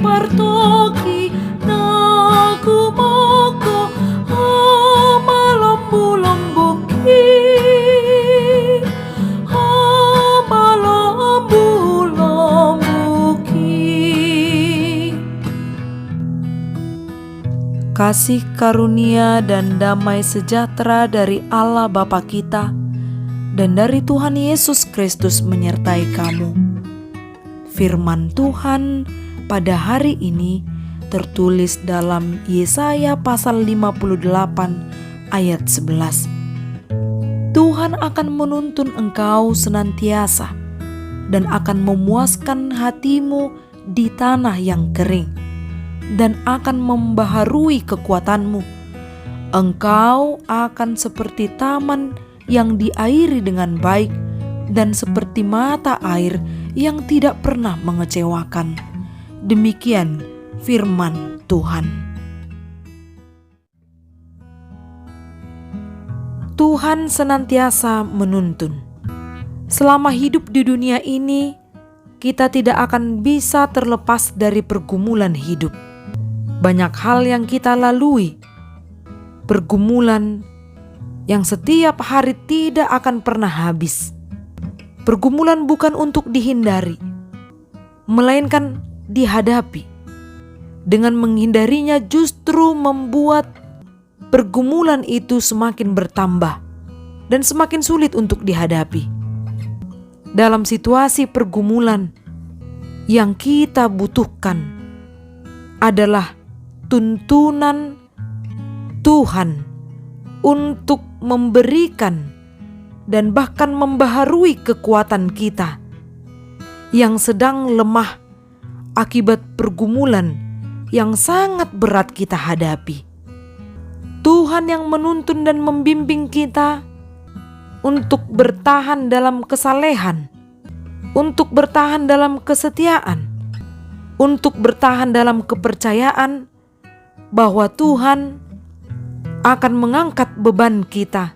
Partoki nagumoko amalambulambuki amalambulambuki. Kasih karunia dan damai sejahtera dari Allah Bapa kita dan dari Tuhan Yesus Kristus menyertai kamu. Firman Tuhan pada hari ini tertulis dalam Yesaya pasal 58 ayat 11. Tuhan akan menuntun engkau senantiasa dan akan memuaskan hatimu di tanah yang kering dan akan membaharui kekuatanmu. Engkau akan seperti taman yang diairi dengan baik dan seperti mata air yang tidak pernah mengecewakan. Demikian firman Tuhan. Tuhan senantiasa menuntun. Selama hidup di dunia ini, kita tidak akan bisa terlepas dari pergumulan hidup. Banyak hal yang kita lalui, pergumulan yang setiap hari tidak akan pernah habis. Pergumulan bukan untuk dihindari, melainkan dihadapi. Dengan menghindarinya justru membuat pergumulan itu semakin bertambah dan semakin sulit untuk dihadapi. Dalam situasi pergumulan, yang kita butuhkan adalah tuntunan Tuhan untuk memberikan dan bahkan membaharui kekuatan kita yang sedang lemah akibat pergumulan yang sangat berat kita hadapi. Tuhan yang menuntun dan membimbing kita untuk bertahan dalam kesalehan, untuk bertahan dalam kesetiaan, untuk bertahan dalam kepercayaan bahwa Tuhan akan mengangkat beban kita,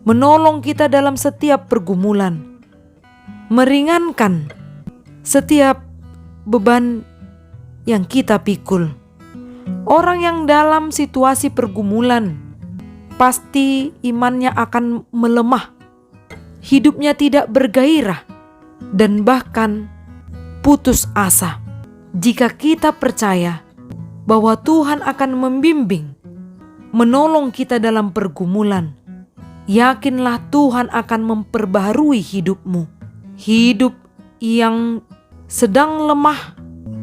menolong kita dalam setiap pergumulan, meringankan setiap beban yang kita pikul. Orang yang dalam situasi pergumulan pasti imannya akan melemah, hidupnya tidak bergairah, dan bahkan putus asa. Jika kita percaya bahwa Tuhan akan membimbing, menolong kita dalam pergumulan, yakinlah Tuhan akan memperbaharui hidupmu. Hidup yang sedang lemah,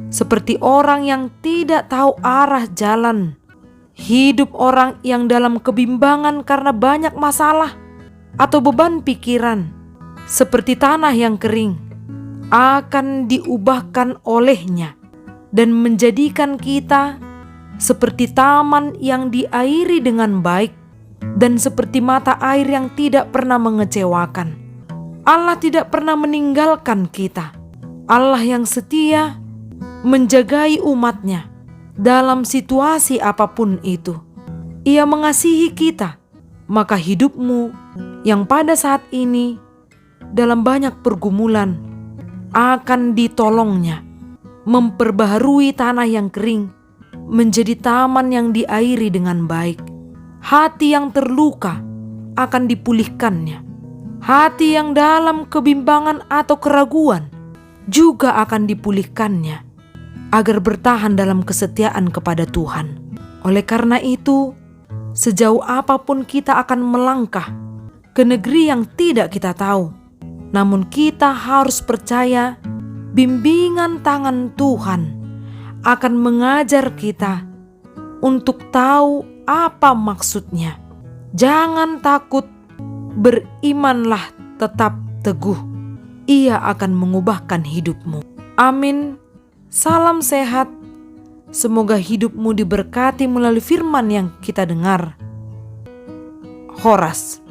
seperti orang yang tidak tahu arah jalan. Hidup orang yang dalam kebimbangan karena banyak masalah atau beban pikiran, seperti tanah yang kering, akan diubahkan olehnya dan menjadikan kita seperti taman yang diairi dengan baik dan seperti mata air yang tidak pernah mengecewakan. Allah tidak pernah meninggalkan kita. Allah yang setia menjagai umatnya dalam situasi apapun itu. Ia mengasihi kita, maka hidupmu yang pada saat ini dalam banyak pergumulan akan ditolongnya, memperbaharui tanah yang kering menjadi taman yang diairi dengan baik. Hati yang terluka akan dipulihkannya. Hati yang dalam kebimbangan atau keraguan juga akan dipulihkannya, agar bertahan dalam kesetiaan kepada Tuhan. Oleh karena itu, sejauh apapun kita akan melangkah ke negeri yang tidak kita tahu, namun kita harus percaya bimbingan tangan Tuhan akan mengajar kita untuk tahu apa maksudnya. Jangan takut, berimanlah, tetap teguh. Ia akan mengubahkan hidupmu. Amin. Salam sehat. Semoga hidupmu diberkati melalui firman yang kita dengar. Horas.